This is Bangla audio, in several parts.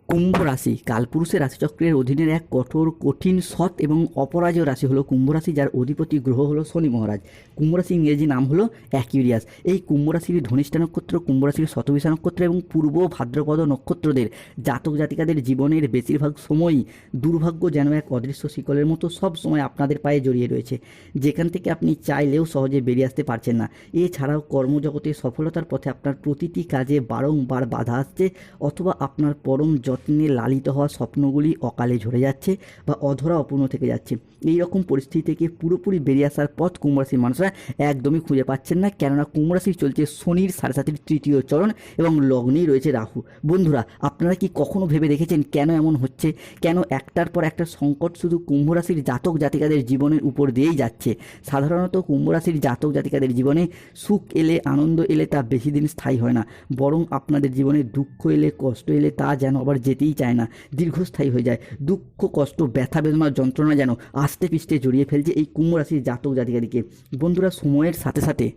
কুম্ভ রাশি কালপুরুষের রাশিচক্রের অধীনের এক কঠোর কঠিন সৎ এবং অপরাজেয় রাশি হলো কুম্ভ রাশি, যার অধিপতি গ্রহ হলো শনি মহারাজ। কুম্ভ রাশির ইংরেজি নাম হলো অ্যাকিউরিয়াস। এই কুম্ভ রাশির ধনিষ্ঠা নক্ষত্র, কুম্ভ রাশির শতভিষা নক্ষত্র এবং পূর্ব ভাদ্রপদ নক্ষত্রদের জাতক জাতিকাদের জীবনের বেশিরভাগ সময়ই দুর্ভাগ্য যেন এক অদৃশ্য শিকলের মতো সব সময় আপনাদের পায়ে জড়িয়ে রয়েছে, যেখান থেকে আপনি চাইলেও সহজে বেরিয়ে আসতে পারছেন না। এছাড়াও কর্মজগতে সফলতার পথে আপনার প্রতিটি কাজে বারংবার বাধা আসছে, অথবা আপনার পরম যত্নে লালিত হওয়া স্বপ্নগুলি অকালে ঝরে যাচ্ছে বা অধরা অপূর্ণ থেকে যাচ্ছে। এই রকম পরিস্থিতি থেকে পুরোপুরি বেরিয়ে আসার পথ কুম্ভ রাশির মানুষরা একদমই খুঁজে পাচ্ছেন না, কেননা কুম্ভ রাশির চলছে শনির 7.5 তৃতীয় চরণ এবং লগ্নেই রয়েছে রাহু। বন্ধুরা, আপনারা কি কখনো ভেবে দেখেছেন কেন এমন হচ্ছে? কেন একটার পর একটা সংকট শুধু কুম্ভ রাশির জাতক জাতিকাদের জীবনের উপর দিয়েই যাচ্ছে? সাধারণত কুম্ভ রাশির জাতক জাতিকাদের জীবনে সুখ এলে, আনন্দ এলে তা বেশি দিন স্থায়ী হয় না, বরং আপনাদের জীবনে দুঃখ এলে, কষ্ট এলে তা যেন আবার যেতেই চায় না, দীর্ঘস্থায়ী হয়ে যায়। দুঃখ, কষ্ট, ব্যথা বেদনা, যন্ত্রণা যেন আস্তে পিষ্টে জড়িয়ে ফেলছে এই কুম্ভ রাশির জাতক জাতিকাদিকে। বন্ধুরা, সময়ের সাথে সাথে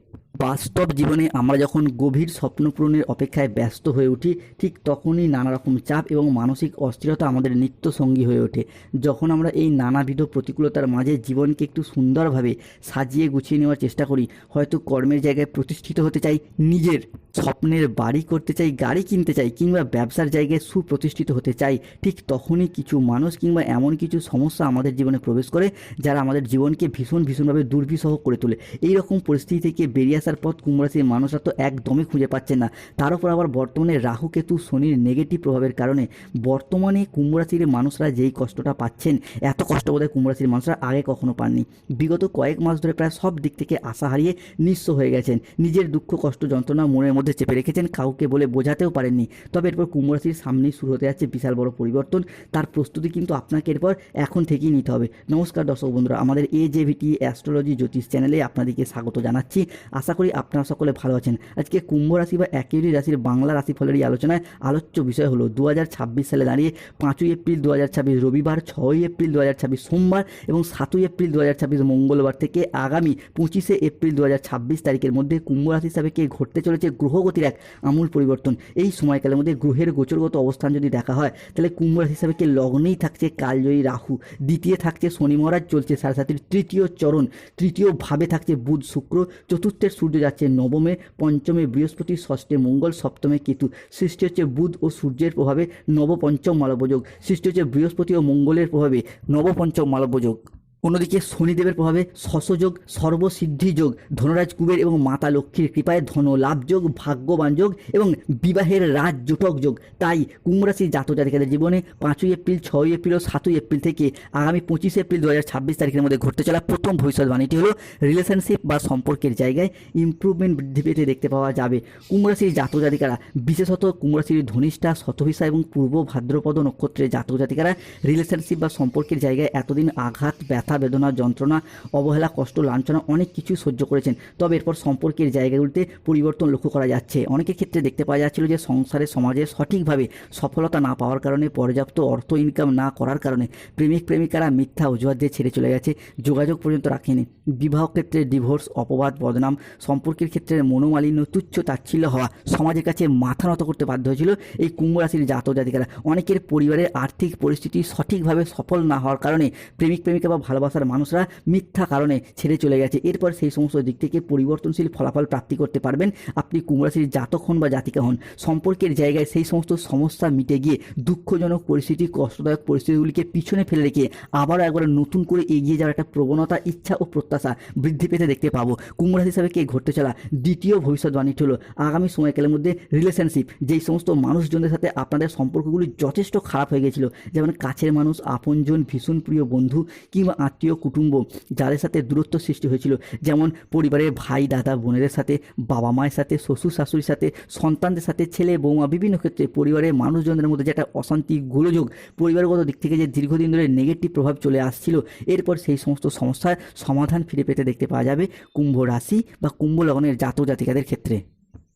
বাস্তব জীবনে আমরা যখন গভীর স্বপ্ন পূরণের অপেক্ষায় ব্যস্ত হয়ে উঠি, ঠিক তখনই নানা রকম চাপ এবং মানসিক অস্থিরতা আমাদের নিত্য সঙ্গী হয়ে ওঠে। যখন আমরা এই নানাবিধ প্রতিকূলতার মাঝে জীবনকে একটু সুন্দরভাবে সাজিয়ে গুছিয়ে নেওয়ার চেষ্টা করি, হয়তো কর্মের জায়গায় প্রতিষ্ঠিত হতে চাই, নিজের স্বপ্নের বাড়ি করতে চাই, গাড়ি কিনতে চাই, কিংবা ব্যবসার জায়গায় সুপ্রতিষ্ঠিত হতে চাই, ঠিক তখনই কিছু মানুষ কিংবা এমন কিছু সমস্যা আমাদের জীবনে প্রবেশ করে যারা আমাদের জীবনকে ভীষণভাবে দুর্বিষহ করে তোলে। এই রকম পরিস্থিতি থেকে বেরিয়ে আসার পথ কুম্ভ রাশির মানুষরা তো একদমই খুঁজে পাচ্ছেন না। তার উপর আবার বর্তমানে রাহু কেতু শনির নেগেটিভ প্রভাবের কারণে বর্তমানে কুম্ভ রাশির মানুষরা যেই কষ্টটা পাচ্ছেন, এত কষ্ট বোধহয় কুম্ভ রাশির মানুষরা আগে কখনো পাননি। বিগত কয়েক মাস ধরে প্রায় সব দিক থেকে আশা হারিয়ে নিঃস্ব হয়ে গেছেন, নিজের দুঃখ কষ্ট যন্ত্রণা মনের মধ্যে চেপে রেখেছেন, কাউকে বলে বোঝাতেও পারেননি। তবে এরপর কুম্ভ রাশির সামনেই শুরু হতে যাচ্ছে বিশাল বড় পরিবর্তন। তার প্রস্তুতি কিন্তু আপনাকে এরপর এখন থেকেই নিতে হবে। নমস্কার দর্শক বন্ধুরা, আমাদের AJVT অ্যাস্ট্রোলজি জ্যোতিষ চ্যানেলে আপনাদেরকে স্বাগত জানাচ্ছি। আশা করি আপনারা সকলে ভালো আছেন। আজকে কুম্ভ রাশি বা অ্যাকিউরি রাশির বাংলা রাশিফলের এই আলোচনায় আলোচ্য বিষয় হলো 2026 সালে দাঁড়িয়ে 5ই এপ্রিল 2026 রবিবার, 6ই এপ্রিল 2026 সোমবার এবং 7ই এপ্রিল 2026 মঙ্গলবার থেকে আগামী 25শে এপ্রিল 2026 তারিখের মধ্যে কুম্ভ রাশি সাপেক্ষে ঘটতে চলেছে গ্রহগতির এক আমূল পরিবর্তন। এই সময়কালের মধ্যে গ্রহের গোচরগত অবস্থান যদি দেখা হয়, তাহলে কুম্ভ রাশি সাপেক্ষে লগ্নেই থাকছে কালজয়ী রাহু, দ্বিতীয় থাকছে শনি মহারাজ, চলছে 7.5 তৃতীয় চরণ, তৃতীয় ভাবে থাকছে বুধ শুক্র, চতুর্থের সূর্য যাচ্ছে নবমে, পঞ্চমে বৃহস্পতি, ষষ্ঠে মঙ্গল, সপ্তমে কেতু। সৃষ্টি হচ্ছে বুধ ও সূর্যের প্রভাবে নবপঞ্চম মালব্যযোগ, সৃষ্টি হচ্ছে বৃহস্পতি ও মঙ্গলের প্রভাবে নবপঞ্চম মালব্যযোগ। অন্যদিকে শনিদেবের প্রভাবে শশযোগ, সর্বসিদ্ধি যোগ, ধনরাজ কুবের এবং মাতা লক্ষ্মীর কৃপায় ধনলাভ যোগ, ভাগ্যবান যোগ এবং বিবাহের রাজযোটক যোগ। তাই কুম্ভ রাশির জাতক জাতিকাদের জীবনে 5ই এপ্রিল, 6ই এপ্রিল ও 7ই এপ্রিল থেকে আগামী 25শে এপ্রিল 2026 তারিখের মধ্যে ঘটতে চলা প্রথম ভবিষ্যৎবাণীটি হলো রিলেশনশিপ বা সম্পর্কের জায়গায় ইমপ্রুভমেন্ট বৃদ্ধি পেতে দেখতে পাওয়া যাবে। কুম্ভ রাশির জাতক জাতিকারা, বিশেষত কুম্ভ রাশির ধনিষ্ঠা, শতভিষা এবং পূর্ব ভাদ্রপদ নক্ষত্রের জাতক জাতিকারা রিলেশনশিপ বা সম্পর্কের জায়গায় এতদিন আঘাত, ব্যথা, বেদনা, যন্ত্রণা, অবহেলা, কষ্ট, লাঞ্ছনা অনেক কিছু সহ্য করেছেন। তবে এরপর সম্পর্কের জায়গাগুলিতে পরিবর্তন লক্ষ্য করা যাচ্ছে। অনেকের ক্ষেত্রে দেখতে পাওয়া যাচ্ছিল যে সংসারে সমাজে সঠিকভাবে সফলতা না পাওয়ার কারণে, পর্যাপ্ত অর্থ ইনকাম না করার কারণে প্রেমিক প্রেমিকারা মিথ্যা অজুহাত দিয়ে ছেড়ে চলে গেছে, যোগাযোগ পর্যন্ত রাখেনি। বিবাহ ক্ষেত্রে ডিভোর্স, অপবাদ, বদনাম, সম্পর্কের ক্ষেত্রে মনোমালিন্য, তুচ্ছ তাচ্ছিল্য হওয়া, সমাজের কাছে মাথা নত করতে বাধ্য হয়েছিল এই কুম্ভ রাশির জাতক জাতিকারা। অনেকের পরিবারের আর্থিক পরিস্থিতি সঠিকভাবে সফল না হওয়ার কারণে প্রেমিক প্রেমিকা বা ভালোবাসার মানুষরা মিথ্যা কারণে ছেড়ে চলে গেছে। এরপর সেই সমস্ত দিক থেকে পরিবর্তনশীল ফলাফল প্রাপ্তি করতে পারবেন আপনি কুম্ভ রাশির জাতক হন বা জাতিকা হন। সম্পর্কের জায়গায় সেই সমস্ত সমস্যা মিটে গিয়ে দুঃখজনক পরিস্থিতি, কষ্টদায়ক পরিস্থিতিগুলিকে পিছনে ফেলে রেখে আবারও একবার নতুন করে এগিয়ে যাওয়ার একটা প্রবণতা, ইচ্ছা ও প্রত্যাশা বৃদ্ধি পেতে দেখতে পাবো। কুম্ভ রাশি হিসাবে কে ঘটতে চলা দ্বিতীয় ভবিষ্যৎবাণীটি হলো আগামী সময়কালের মধ্যে রিলেশনশিপ, যেই সমস্ত মানুষজনদের সাথে আপনাদের সম্পর্কগুলি যথেষ্ট খারাপ হয়ে গেছিলো, যেমন কাছের মানুষ, আপনজন, ভীষণ প্রিয় বন্ধু কিংবা আত্মীয় কুটুম্ব, যাদের সাথে দূরত্ব সৃষ্টি হয়েছিল, যেমন পরিবারের ভাই দাদা বোনেদের সাথে, বাবা মায়ের সাথে, শ্বশুর শাশুড়ির সাথে, সন্তানদের সাথে, ছেলে বৌমা, বিভিন্ন ক্ষেত্রে পরিবারের মানুষজনদের মধ্যে যে একটা অশান্তি, গোলযোগ, পরিবারগত দিক থেকে যে দীর্ঘদিন ধরে নেগেটিভ প্রভাব চলে আসছিল, এরপর সেই সমস্ত সমস্যার সমাধান ফিরে পেতে দেখতে পাওয়া যাবে কুম্ভ রাশি বা কুম্ভ লগ্নের জাতক জাতিকাদের ক্ষেত্রে।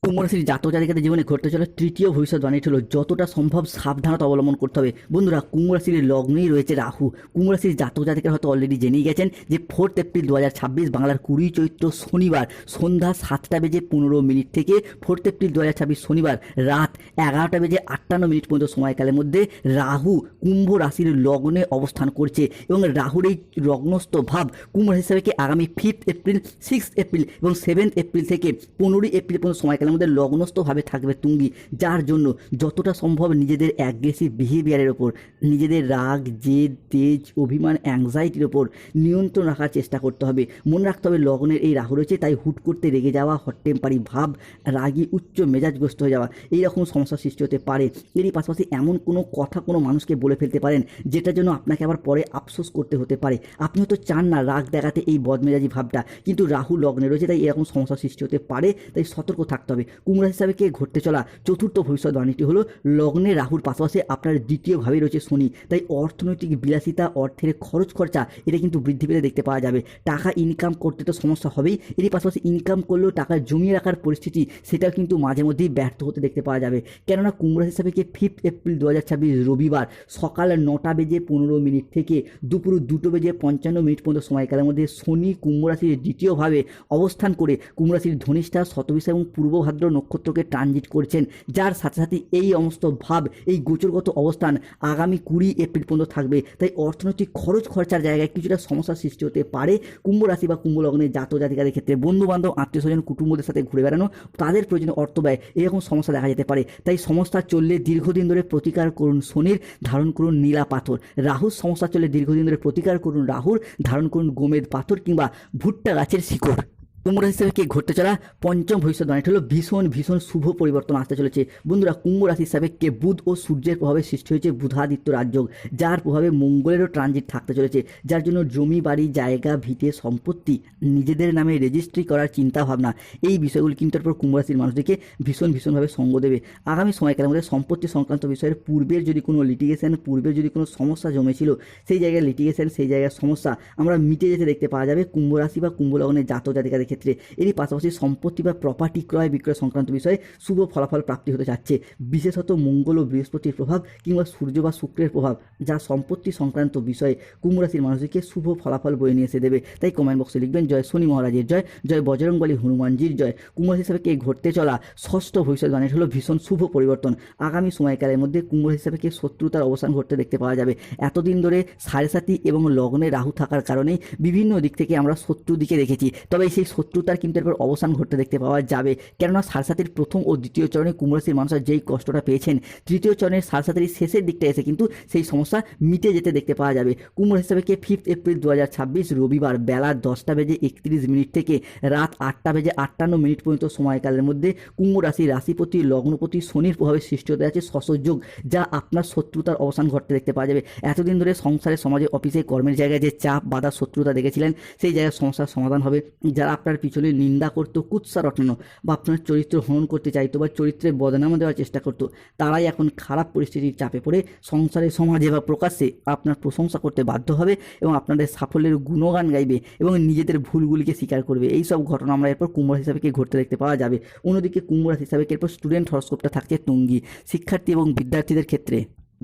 কুম্ভ রাশির জাতক জাতিকাদের জীবনে ঘটতে চলা তৃতীয় ভবিষ্যৎবাণীটি হলো যতটা সম্ভব সাবধানতা অবলম্বন করতে হবে। বন্ধুরা, কুম্ভ রাশির লগ্নেই রয়েছে রাহু। কুম্ভ রাশির জাতক জাতিকারা হয়তো অলরেডি জেনেই গেছেন যে 4 এপ্রিল 2026 বাংলার 20 চৈত্র শনিবার সন্ধ্যা 7:15 থেকে 4 এপ্রিল 2026 শনিবার রাত 11:58 পর্যন্ত সময়কালের মধ্যে রাহু কুম্ভ রাশির লগ্নে অবস্থান করছে এবং রাহুর এই লগ্নস্থ ভাব কুম্ভ রাশি হিসাবে আগামী 5 এপ্রিল, 6 এপ্রিল এবং 7 এপ্রিল থেকে 15 এপ্রিল পর্যন্ত সময়কালের মধ্যে লগ্নস্থভাবে থাকবে তুঙ্গি, যার জন্য যতটা সম্ভব নিজেদের অ্যাগ্রেসিভ বিহেভিয়ারের ওপর, নিজেদের রাগ, জেদ, তেজ, অভিমান, অ্যাংজাইটির ওপর নিয়ন্ত্রণ রাখার চেষ্টা করতে হবে। মনে রাখতে হবে লগ্নের এই রাহু রয়েছে, তাই হুট করতে রেগে যাওয়া, হট টেম্পারি ভাব, রাগী, উচ্চ মেজাজগ্রস্ত হয়ে যাওয়া, এইরকম সমস্যার সৃষ্টি হতে পারে। এরই পাশাপাশি এমন কোনো কথা কোনো মানুষকে বলে ফেলতে পারেন যেটার জন্য আপনাকে আবার পরে আফসোস করতে হতে পারে। আপনি হয়তো চান না রাগ দেখাতে এই বদমেজাজি ভাবটা, কিন্তু রাহু লগ্নে রয়েছে, তাই এরকম সমস্যার সৃষ্টি হতে পারে, তাই সতর্ক থাকতে হবে। কুম্ভ রাশি হিসাবে ঘটতে চলা চতুর্থ ভবিষ্যৎবাণীটি হলো লগ্নে রাহুর পাশাপাশি আপনার দ্বিতীয় ভাবে রয়েছে শনি, তাই অর্থনৈতিক বিলাসিতা, অর্থের খরচ খরচা এটা কিন্তু বৃদ্ধি পেতে দেখতে পাওয়া যাবে। টাকা ইনকাম করতে তো সমস্যা হবেই, এরই পাশাপাশি ইনকাম করলেও টাকা জমিয়ে রাখার পরিস্থিতি সেটাও কিন্তু মাঝে মধ্যেই ব্যর্থ হতে দেখতে পাওয়া যাবে। কেননা কুম্ভ রাশি হিসাবে 5 এপ্রিল 2026 রবিবার সকাল 9:15 থেকে দুপুর 2:55 পর্যন্ত সময়কালের মধ্যে শনি কুম্ভ রাশির দ্বিতীয়ভাবে অবস্থান করে কুম্ভ রাশির ধনিষ্ঠা, শতবিশা এবং পূর্ব ভাদ্র নক্ষত্রকে ট্রানজিট করছেন, যার সাথে সাথে এই সমস্ত ভাব, এই গোচরগত অবস্থান আগামী 20 এপ্রিল পর্যন্ত থাকবে। তাই অর্থনৈতিক খরচ খরচার জায়গায় কিছুটা সমস্যার সৃষ্টি হতে পারে কুম্ভ রাশি বা কুম্ভ লগ্নের জাতক জাতিকাদের ক্ষেত্রে। বন্ধু বান্ধব, আত্মীয় স্বজন, কুটুম্বদের সাথে ঘুরে বেড়ানো, তাদের প্রয়োজনীয় অর্থ ব্যয়, এরকম সমস্যা দেখা যেতে পারে। তাই সমস্যা চললে দীর্ঘদিন ধরে প্রতিকার করুন শনির, ধারণ করুন নীলা পাথর। রাহুর সমস্যা চললে দীর্ঘদিন ধরে প্রতিকার করুন রাহুর, ধারণ করুন গোমেদ পাথর কিংবা ভুট্টা গাছের শিকড়। কুম্ভ রাশি হিসাবে ঘটতে চলা পঞ্চম ভবিষ্যৎবাণীটি হলো ভীষণ ভীষণ শুভ পরিবর্তন আসতে চলেছে। বন্ধুরা, কুম্ভ রাশি হিসাবে বুধ ও সূর্যের প্রভাবে সৃষ্টি হয়েছে বুধাদিত্য রাজযোগ, যার প্রভাবে মঙ্গলেরও ট্রানজিট থাকতে চলেছে, যার জন্য জমি, বাড়ি, জায়গা, ভিটে, সম্পত্তি নিজেদের নামে রেজিস্ট্রি করার চিন্তা ভাবনা, এই বিষয়গুলি কিন্তু তারপর কুম্ভ রাশির মানুষদেরকে ভীষণভাবে সঙ্গ দেবে। আগামী সময়কালের মধ্যে সম্পত্তি সংক্রান্ত বিষয়ের পূর্বের যদি কোনো লিটিগেশন, পূর্বের যদি কোনো সমস্যা জমেছিল, সেই জায়গায় লিটিগেশন, সেই জায়গার সমস্যা আমরা মিটে যেতে দেখতে পাওয়া যাবে কুম্ভ রাশি বা কুম্ভ লগ্নের জাতক জাতিকাদের ক্ষেত্রে। এরই পাশাপাশি সম্পত্তি বা প্রপার্টি ক্রয় বিক্রয় সংক্রান্ত বিষয়ে শুভ ফলাফল প্রাপ্তি হতে যাচ্ছে। বিশেষত মঙ্গল ও বৃহস্পতির প্রভাব কিংবা সূর্য বা শুক্রের প্রভাব, যা সম্পত্তি সংক্রান্ত বিষয়ে কুম্ভ রাশির মানুষদেরকে শুভ ফলাফল বয়ে নিয়ে এসে দেবে। তাই কমেন্ট বক্সে লিখবেন জয় শনি মহারাজের জয়, জয় বজরংবলী হনুমানজির জয়। কুম্ভ রাশি হিসাবে ঘটতে চলা ষষ্ঠ ভবিষ্যৎবাণী হলো ভীষণ শুভ পরিবর্তন। আগামী সময়কালের মধ্যে কুম্ভ রাশি হিসাবে শত্রুতার অবসান ঘটতে দেখতে পাওয়া যাবে। এতদিন ধরে 7.5 এবং লগ্নে রাহু থাকার কারণে বিভিন্ন দিক থেকে আমরা শত্রু দিকে দেখেছি, তবে সেই শত্রুতার কিন্তু এরপর অবসান ঘটতে দেখতে পাওয়া যাবে। কেননা 7.5 প্রথম ও দ্বিতীয় চরণে কুম্ভ রাশির মানুষরা যেই কষ্টটা পেয়েছেন, তৃতীয় চরণের 7.5 শেষের দিকটা এসে কিন্তু সেই সমস্যা মিটে যেতে দেখতে পাওয়া যাবে। কুম্ভ রাশি হিসাবে 5 এপ্রিল 2026 রবিবার বেলা 10:31 থেকে রাত 8:58 পর্যন্ত সময়কালের মধ্যে কুম্ভ রাশির রাশিপতি লগ্নপতি শনির প্রভাবে সৃষ্টি হতে যাচ্ছে শশযোগ, যা আপনার শত্রুতার অবসান ঘটতে দেখতে পাওয়া যাবে। এতদিন ধরে সংসারে, সমাজে, অফিসে, কর্মের জায়গায় যে চাপ, বাধা, শত্রুতা দেখেছিলেন, সেই জায়গায় সমস্যার সমাধান হবে। যারা আপনার পিছনে নিন্দা করতো, কুৎসা রটানো বা আপনার চরিত্র হনন করতে চাইতো বা চরিত্রে বদনাম দেওয়ার চেষ্টা করতো, তারাই এখন খারাপ পরিস্থিতির চাপে পড়ে সংসারে, সমাজে বা প্রকাশ্যে আপনার প্রশংসা করতে বাধ্য হবে এবং আপনাদের সাফল্যের গুণগান গাইবে এবং নিজেদের ভুলগুলিকে স্বীকার করবে। এই সব ঘটনা আমরা এরপর কুম্ভ রাশি হিসাবে ঘটতে দেখতে পাওয়া যাবে। অন্যদিকে কুম্ভ রাশি হিসাবে এরপর স্টুডেন্ট হরস্কোপটা থাকছে তুঙ্গি। শিক্ষার্থী এবং বিদ্যার্থীদের ক্ষেত্রে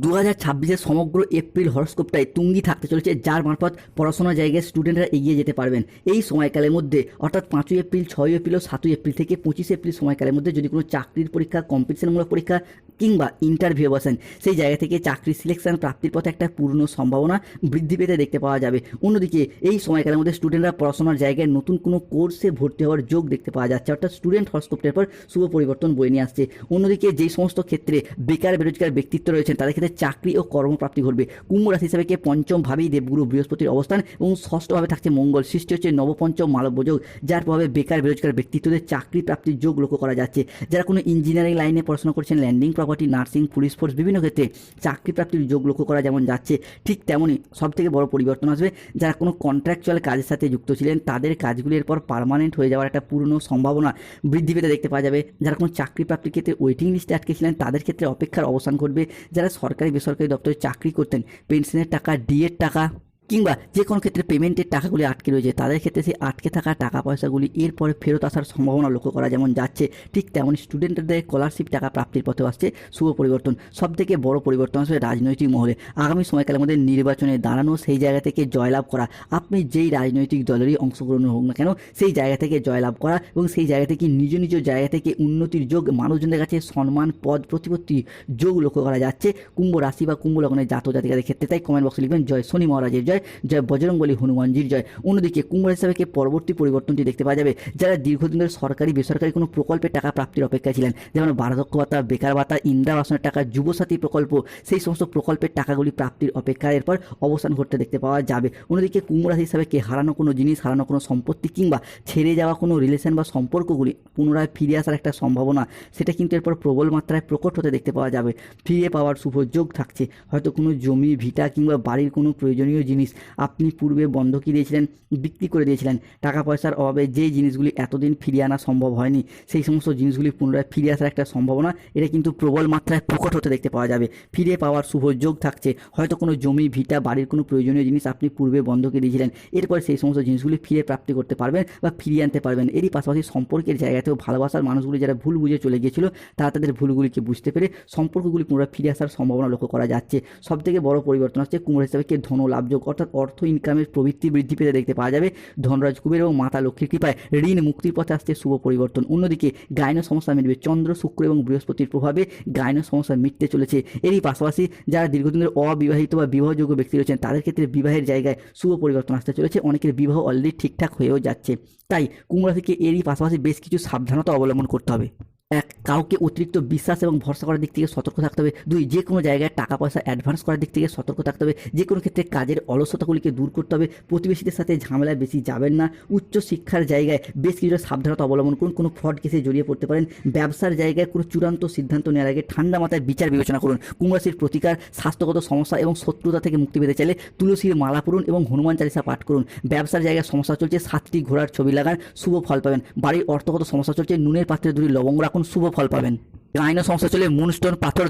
2026 সমগ্র এপ্রিল হরস্কোপটায় তুঙ্গি থাকতে চলেছে, যার মারফত পড়াশোনার জায়গায় স্টুডেন্টরা এগিয়ে যেতে পারবেন। এই সময়কালের মধ্যে অর্থাৎ 5 এপ্রিল, 6 এপ্রিল ও 7 এপ্রিল থেকে 25 এপ্রিল সময়কালের মধ্যে যদি কোনো চাকরির পরীক্ষা, কম্পিটিশনমূলক পরীক্ষা কিংবা ইন্টারভিউ বসেন, সেই জায়গা থেকে চাকরি সিলেকশন প্রাপ্তির পথে একটা পূর্ণ সম্ভাবনা বৃদ্ধি পেতে দেখতে পাওয়া যাবে। অন্যদিকে এই সময়কালের মধ্যে স্টুডেন্টরা পড়াশোনার জায়গায় নতুন কোনো কোর্সে ভর্তি হওয়ার যোগ দেখতে পাওয়া যাচ্ছে, অর্থাৎ স্টুডেন্ট হরস্কোপটার পর শুভ পরিবর্তন বয়ে নিয়ে আসছে। অন্যদিকে যেই সমস্ত ক্ষেত্রে বেকার বেরোজগার ব্যক্তিত্ব রয়েছেন, তাদের ক্ষেত্রে চাকরি ও কর্মপ্রাপ্তি ঘটবে। কুম্ভ রাশি হিসাবে পঞ্চম ভাবেই দেবগুরু বৃহস্পতির অবস্থান এবং ষষ্ঠভাবে থাকছে মঙ্গল, সৃষ্টি হচ্ছে নবপঞ্চম মালব্য যোগ, যার প্রভাবে বেকার বেরোজগার ব্যক্তিত্বদের চাকরি প্রাপ্তির যোগ লক্ষ্য করা যাচ্ছে। যারা কোনো ইঞ্জিনিয়ারিং লাইনে পড়াশোনা করছেন, landing property, nursing, police force, বিভিন্ন ক্ষেত্রে চাকরি প্রাপ্তির যোগ লক্ষ্য করা যেমন যাচ্ছে, ঠিক তেমনই সবথেকে বড় পরিবর্তন আসবে যারা কোনো কন্ট্রাকচুয়াল কাজের সাথে যুক্ত ছিলেন, তাদের কাজগুলির পর পার্মানেন্ট হয়ে যাওয়ার একটা পূর্ণ সম্ভাবনা বৃদ্ধি পেতে দেখতে পাওয়া যাবে। যারা কোনো চাকরি প্রাপ্তির ক্ষেত্রে ওয়েটিং লিস্টে আটকে ছিলেন, তাদের ক্ষেত্রে অপেক্ষার অবসান ঘটবে। যারা সরকারি বেসরকারি দপ্তরে চাকরি করতেন, পেনশনের টাকা, ডিএর টাকা কিংবা যে কোনো ক্ষেত্রে পেমেন্টের টাকাগুলি আটকে রয়েছে, তাদের ক্ষেত্রে সেই আটকে থাকা টাকা পয়সাগুলি এরপরে ফেরত আসার সম্ভাবনা লক্ষ্য করা যেমন যাচ্ছে, ঠিক তেমন স্টুডেন্টদের স্কলারশিপ টাকা প্রাপ্তির পথে আসছে শুভ পরিবর্তন। সবথেকে বড় পরিবর্তন আসবে রাজনৈতিক মহলে। আগামী সময়কালের মধ্যে নির্বাচনে দাঁড়ানো, সেই জায়গা থেকে জয়লাভ করা, আপনি যেই রাজনৈতিক দলেরই অংশগ্রহণ হোক না কেন, সেই জায়গা থেকে জয়লাভ করা এবং সেই জায়গা থেকে নিজ নিজ জায়গা থেকে উন্নতির যোগ, মানুষজনের কাছে সম্মান, পদ প্রতিপত্তি যোগ লক্ষ্য করা যাচ্ছে কুম্ভ রাশি বা কুম্ভ লগ্নের জাতক জাতিকাদের ক্ষেত্রে। তাই কমেন্ট বক্সে লিখবেন জয় শনি মহারাজের জয়, জয় বজরংবলী হনুমানজির জয়। অন্যদিকে কুম্ভ রাশি হিসাবে পরবর্তী পরিবর্তনটি দেখতে পাওয়া যাবে যারা দীর্ঘদিন ধরে সরকারি বেসরকারি কোনো প্রকল্পের টাকা প্রাপ্তির অপেক্ষায় ছিলেন, যেমন বার্ধক্য ভাতা, বেকার ভাতা, ইন্দিরা আবাসনের টাকা, যুবসাথী প্রকল্প, সেই সমস্ত প্রকল্পের টাকাগুলি প্রাপ্তির অপেক্ষায় এরপর অবসান ঘটতে দেখতে পাওয়া যাবে। অন্যদিকে কুম্ভ রাশি হিসাবে হারানো কোনো জিনিস, হারানো কোনো সম্পত্তি কিংবা ছেড়ে যাওয়া কোনো রিলেশন বা সম্পর্কগুলি পুনরায় ফিরে আসার একটা সম্ভাবনা, সেটা কিন্তু এরপর প্রবল মাত্রায় প্রকট হতে দেখতে পাওয়া যাবে। ফিরে পাওয়ার শুভ যোগ থাকছে। হয়তো কোনো জমি, ভিটা কিংবা বাড়ির কোনো প্রয়োজনীয় জিনিস আপনি পূর্বে বন্ধকি দিয়েছিলেন, বিক্রি করে দিয়েছিলেন, টাকা পয়সার অভাবে যে জিনিসগুলি এতদিন ফিরিয়ে আনা সম্ভব হয়নি, সেই সমস্ত জিনিসগুলি পুনরায় ফিরে আসার একটা সম্ভাবনা, এটা কিন্তু প্রবল মাত্রায় প্রকট হতে দেখতে পাওয়া যাবে। ফিরে পাওয়ার শুভ যোগ থাকছে। হয়তো কোনো জমি, ভিটা, বাড়ির কোনো প্রয়োজনীয় জিনিস আপনি পূর্বে বন্ধকি দিয়েছিলেন, এরপরে সেই সমস্ত জিনিসগুলি ফিরে প্রাপ্তি করতে পারবেন বা ফিরিয়ে আনতে পারবেন। এরই পাশাপাশি সম্পর্কের জায়গাতেও ভালোবাসার মানুষগুলি যারা ভুল বুঝে চলে গিয়েছিল, তারা তাদের ভুলগুলিকে বুঝতে পেরে সম্পর্কগুলি পুনরায় ফিরে আসার সম্ভাবনা লক্ষ্য করা যাচ্ছে। সবথেকে বড় পরিবর্তন হচ্ছে কুম্ভ হিসাবে ধন লাভযোগ, অর্থাৎ অর্থ ইনকামের প্রবৃত্তি বৃদ্ধি পেতে দেখতে পাওয়া যাবে। ধনরাজ কুবের এবং মাতা লক্ষ্মীর কৃপায় ঋণ মুক্তির পথে আসছে শুভ পরিবর্তন। অন্যদিকে গায়ন সমস্যা মিটবে। চন্দ্র, শুক্র এবং বৃহস্পতির প্রভাবে গায়ন সমস্যা মিটতে চলেছে। এরই পাশাপাশি যারা দীর্ঘদিন ধরে অবিবাহিত বা বিবাহযোগ্য ব্যক্তি রয়েছেন, তাদের ক্ষেত্রে বিবাহের জায়গায় শুভ পরিবর্তন আসতে চলেছে। অনেকের বিবাহ অলরেডি ঠিকঠাক হয়েও যাচ্ছে। তাই কুম্ভ রাশিকে এরই পাশাপাশি বেশ কিছু সাবধানতা অবলম্বন করতে হবে। 1. কাউকে অতিরিক্ত বিশ্বাস এবং ভরসা করার দিক থেকে সতর্ক থাকতে হবে। 2. যে কোনো জায়গায় টাকা পয়সা অ্যাডভান্স করার দিক থেকে সতর্ক থাকতে হবে। যে কোনো ক্ষেত্রে কাজের অলসতাগুলিকে দূর করতে হবে। প্রতিবেশীদের সাথে ঝামেলায় বেশি যাবেন না। উচ্চ শিক্ষার জায়গায় বেশ কিছু সাবধানতা অবলম্বন করুন, কোনো ফ্রড কেসে জড়িয়ে পড়তে পারেন। ব্যবসার জায়গায় কোনো চূড়ান্ত সিদ্ধান্ত নেওয়ার আগে ঠান্ডা মাথায় বিচার বিবেচনা করুন। কুম্ভ রাশির প্রতিকার, স্বাস্থ্যগত সমস্যা এবং শত্রুতা থেকে মুক্তি পেতে চাইলে তুলসীর মালা পড়ুন এবং হনুমান চালিসা পাঠ করুন। ব্যবসার জায়গায় সমস্যা চলছে, 7টি ঘোড়ার ছবি লাগান, শুভ ফল পাবেন। বাড়ির অর্থগত সমস্যা চলছে, নুনের পাত্রে 2টি লবঙ্গ রাখুন, শুভ ফল পাবেন। গাইনো সমস্যা চলে, মুনস্টোন পাথর